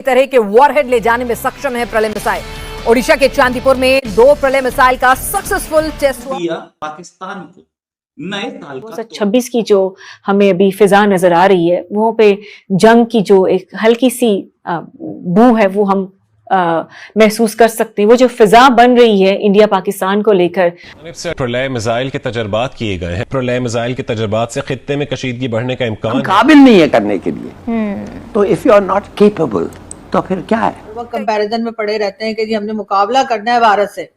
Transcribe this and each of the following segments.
तरह के वॉरहेड ले जाने में सक्षम है प्रलय मिसाइल। ओडिशा के चांदीपुर में 2 प्रलय मिसाइल का सक्सेसफुल टेस्ट हुआ। पाकिस्तान को नए साल का 2026 की जो हमें अभी फिजा नजर आ रही है, वो पे जंग की जो एक हल्की सी बू है वो हम महसूस कर सकते हैं। वो जो फिजा बन रही है इंडिया पाकिस्तान को लेकर, प्रलय मिसाइल के तजर्बात किए गए हैं। प्रलय मिसाइल के तजर्बात से खित्ते में कशीदगी बढ़ने का इम्कान काबिल नहीं है करने के लिए। तो if you are not capable तो फिर क्या है? वो कंपैरिजन में पड़े रहते हैं कि जी हमने मुकाबला करना है भारत से।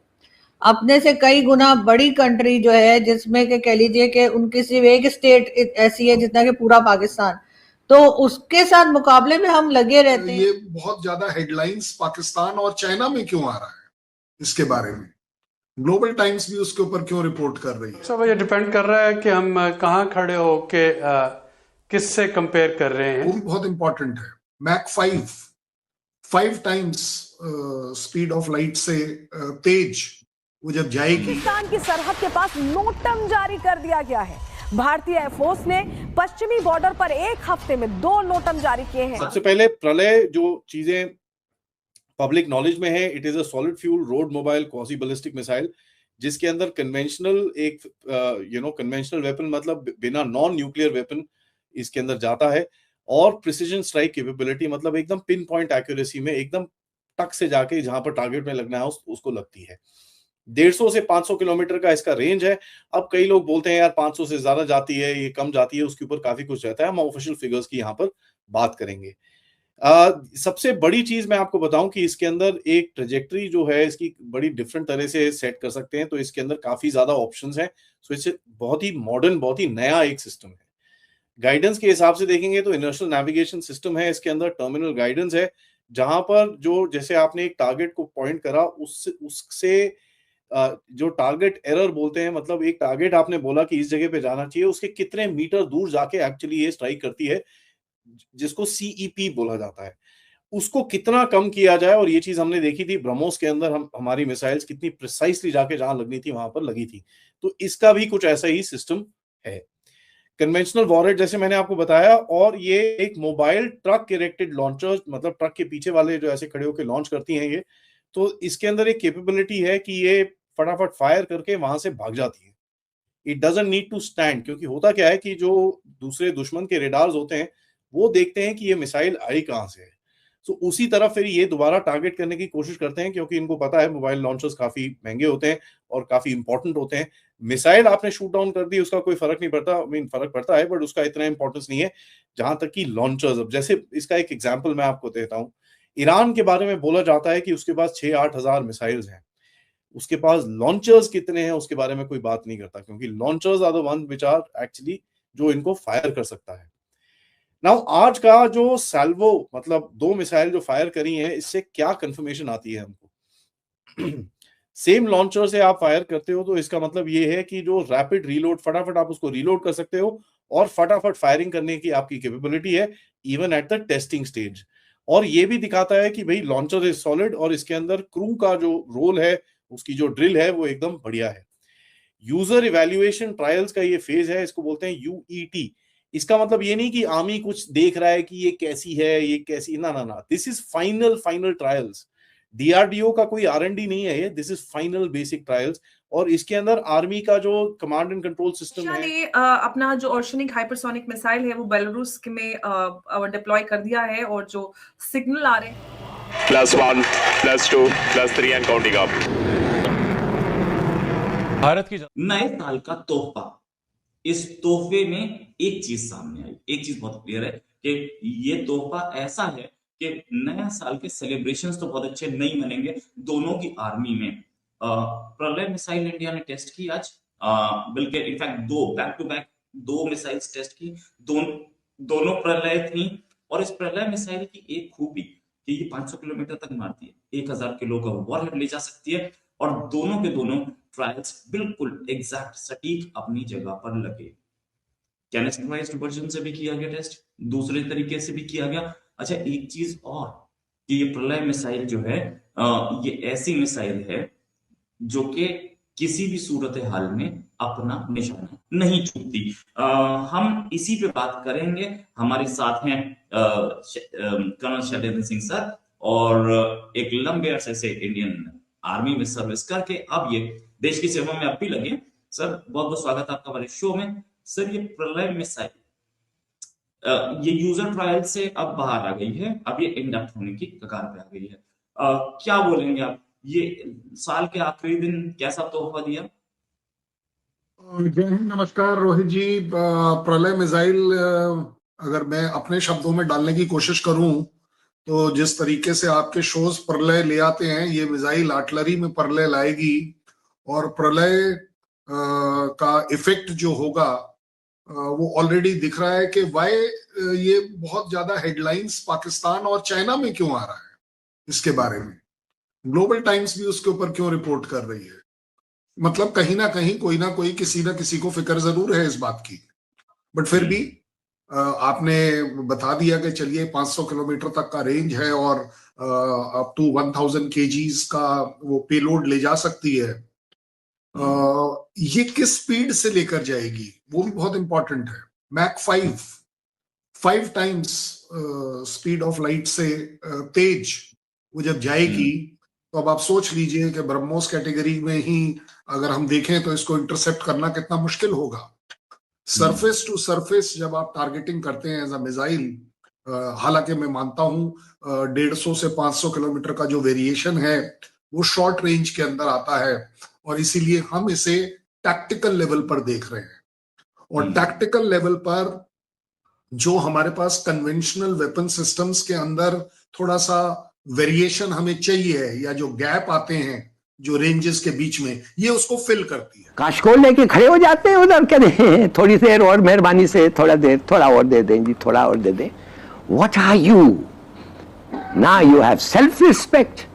अपने से कई गुना बड़ी कंट्री जो है, जिसमें के कह लीजिए कि उनकी सिर्फ एक स्टेट ऐसी है जितना कि पूरा पाकिस्तान, तो उसके साथ मुकाबले में हम लगे रहते हैं। ये बहुत ज्यादा हेडलाइंस पाकिस्तान और चाइना में क्यों आ रहा है, इसके बारे में ग्लोबल टाइम्स भी उसके ऊपर क्यों रिपोर्ट कर रही है? सब ये डिपेंड कर रहा है कि हम कहाँ खड़े हो के किससे कंपेयर कर रहे हैं। वो भी बहुत इंपॉर्टेंट है। Mach 5 times speed of light से तेज वो जब जाएगी। पाकिस्तान की सरहद के पास नोटम जारी कर दिया गया है। भारतीय एयरफोर्स ने पश्चिमी बॉर्डर पर एक हफ्ते में 2 नोटम जारी किए हैं। सबसे पहले प्रलय जो चीजें पब्लिक नॉलेज में है, it is a solid fuel road mobile quasi ballistic missile, जिसके अंदर कन्वेंशनल एक कन्वेंशनल वेपन मतलब बिना नॉन न्यूक्लियर वेपन इसके अंदर जाता है, और प्रिसीजन स्ट्राइक कैपेबिलिटी मतलब एकदम पिन पॉइंट एक्यूरेसी में एकदम टक से जाके जहां पर टारगेट में लगना है उसको लगती है। 150 से 500 किलोमीटर का इसका रेंज है। अब कई लोग बोलते हैं यार 500 से ज्यादा जाती है, ये कम जाती है, उसके ऊपर काफी कुछ रहता है। हम ऑफिशियल फिगर्स की यहाँ पर बात करेंगे। सबसे बड़ी चीज मैं आपको बताऊं कि इसके अंदर एक ट्रेजेक्टरी जो है इसकी बड़ी डिफरेंट तरह से सेट कर सकते हैं, तो इसके अंदर काफी ज्यादा ऑप्शंस हैं। सो इससे बहुत ही मॉडर्न, बहुत ही नया एक सिस्टम है। गाइडेंस के हिसाब से देखेंगे तो इनर्शियल नेविगेशन सिस्टम है इसके अंदर, टर्मिनल गाइडेंस है, जहां पर जो जैसे आपने एक टारगेट को पॉइंट करा उससे जो टारगेट एरर बोलते हैं, मतलब एक टारगेट आपने बोला कि इस जगह पे जाना चाहिए, उसके कितने मीटर दूर जाके एक्चुअली ये स्ट्राइक करती है, जिसको सीईपी बोला जाता है, उसको कितना कम किया जाए। और ये चीज हमने देखी थी ब्रह्मोस के अंदर, हमारी मिसाइल्स कितनी प्रिसाइसली जाके जहां लगनी थी वहां पर लगी थी। तो इसका भी कुछ ऐसा ही सिस्टम है। कन्वेंशनल वॉरहेड जैसे मैंने आपको बताया, और ये एक मोबाइल ट्रक इरेक्टेड लॉन्चर, मतलब ट्रक के पीछे वाले जो ऐसे खड़े होकर लॉन्च करती हैं ये, तो इसके अंदर एक कैपेबिलिटी है कि ये फटाफट फायर करके वहां से भाग जाती है। It doesn't need to stand, क्योंकि होता क्या है कि जो दूसरे दुश्मन के रेडार्स होते हैं वो देखते हैं कि ये मिसाइल आई कहां से है, तो उसी तरफ फिर ये दोबारा टारगेट करने की कोशिश करते हैं, क्योंकि इनको पता है मोबाइल लॉन्चर्स काफी महंगे होते हैं और काफी इंपॉर्टेंट होते हैं। मिसाइल आपने शूट डाउन कर दी, उसका कोई फर्क नहीं पड़ता, फर्क पड़ता है बट उसका इतना इंपॉर्टेंस नहीं है जहां तक कि लॉन्चर्स। अब जैसे इसका एक एग्जाम्पल मैं आपको देता हूँ। ईरान के बारे में बोला जाता है कि उसके पास 6-8 हजार मिसाइल्स हैं, उसके पास लॉन्चर्स कितने हैं उसके बारे में कोई बात नहीं करता, क्योंकि launchers are the one which are actually जो इनको फायर कर सकता है। नाउ आज का जो सैल्वो मतलब 2 मिसाइल जो फायर करी हैं, इससे क्या कंफर्मेशन आती है हमको? सेम लॉन्चर से आप फायर करते हो तो इसका मतलब ये है कि जो रैपिड रीलोड, फटाफट आप उसको रीलोड कर सकते हो और फटाफट फायरिंग करने की आपकी कैपेबिलिटी है even at the testing stage. और ये भी दिखाता है कि भाई लॉन्चर इज सॉलिड और इसके अंदर क्रू का जो रोल है, उसकी जो ड्रिल है वो एकदम बढ़िया है। यूजर इवैल्यूएशन ट्रायल्स का ये फेज है, इसको बोलते हैं यूईटी। इसका मतलब ये नहीं कि आर्मी कुछ देख रहा है कि ये कैसी है, ये कैसी, ना ना ना, this is final trials. DRDO का कोई आरएनडी नहीं है ये, this is final basic trials. और इसके अंदर आर्मी का जो कमांड एंड कंट्रोल सिस्टम है, अपना जो ओशनिक हाइपरसोनिक मिसाइल है वो बेलारूस में डिप्लॉय कर दिया है, और जो सिग्नल आ रहे हैं +1 +2 +3 एंड काउंटिंग अप। भारत की नए साल का तोहफा। इस तोहफे में एक चीज सामने आई, एक चीज बहुत क्लियर है कि ये तोहफा ऐसा है कि नया साल के सेलिब्रेशंस तो बहुत अच्छे नहीं मनेंगे दोनों की आर्मी में। प्रलय मिसाइल इंडिया ने टेस्ट की आज, बल्कि in fact 2 back to back 2 missiles test की, दोनों प्रलय थी। और इस प्रलय मिसाइल की एक खूबी कि ये 500 किलोमीटर तक मारती है, 1000 किलो का वॉरहेड ले जा सकती है, और दोनों के दोनों ट्रायल्स बिल्कुल एग्जैक्ट सटीक अपनी जगह पर लगे। कैनिस्टराइज्ड वर्जन से भी किया गया टेस्ट, दूसरे तरीके से भी किया गया। अच्छा, एक चीज और कि ये प्रलय मिसाइल जो है ये ऐसी मिसाइल है जो कि किसी भी सूरत हाल में अपना निशाना नहीं छूटती। हम इसी पे बात करेंगे। हमारे साथ हैं कर्नल शैलेंद्र सिंह सर, और एक लंबे अरसे से इंडियन आर्मी में सर्विस करके अब ये देश की सेवा में अब भी लगे। सर बहुत बहुत स्वागत है आपका हमारे शो में। सर ये प्रलय मिसाइल ये यूजर ट्रायल से अब बाहर आ गई है, अब ये इंडक्ट होने की कगार पे आ गई है। क्या बोलेंगे आप, ये साल के आखिरी दिन कैसा तोहफा दिया? जय हिंद, नमस्कार रोहित जी। प्रलय मिसाइल अगर मैं अपने शब्दों में डालने की कोशिश करूं तो जिस तरीके से आपके शोज प्रलय ले आते हैं, ये मिसाइल आर्टिलरी में प्रलय लाएगी और प्रलय का इफेक्ट जो होगा वो ऑलरेडी दिख रहा है कि वाई ये बहुत ज्यादा हेडलाइंस पाकिस्तान और चाइना में क्यों आ रहा है, इसके बारे में ग्लोबल टाइम्स भी उसके ऊपर क्यों रिपोर्ट कर रही है। मतलब कहीं ना कहीं कोई ना कोई किसी ना किसी को फिक्र जरूर है इस बात की, बट फिर भी आपने बता दिया कि चलिए 500 किलोमीटर तक का रेंज है और अप टू 1000 kgs का वो पेलोड ले जा सकती है। ये किस स्पीड से लेकर जाएगी वो भी बहुत इंपॉर्टेंट है। Mach 5 times speed of light से तेज वो जब जाएगी तो अब आप सोच लीजिए कि ब्रह्मोस कैटेगरी में ही अगर हम देखें तो इसको इंटरसेप्ट करना कितना मुश्किल होगा। सरफेस टू सरफेस जब आप टारगेटिंग करते हैं एज अ मिसाइल, हालांकि मैं मानता हूं 150 से 500 किलोमीटर का जो वेरिएशन है वो शॉर्ट रेंज के अंदर आता है और इसीलिए हम इसे टैक्टिकल लेवल पर देख रहे हैं। और टैक्टिकल लेवल पर जो हमारे पास कन्वेंशनल वेपन सिस्टम्स के अंदर थोड़ा सा वेरिएशन हमें चाहिए या जो गैप आते हैं जो रेंजेस के बीच में, ये उसको फिल करती है। काशकोल लेके खड़े हो जाते हैं उधर, करें थोड़ी देर और मेहरबानी से थोड़ा और दे दें जी, थोड़ा और दे दें। What are you? Now you have self respect.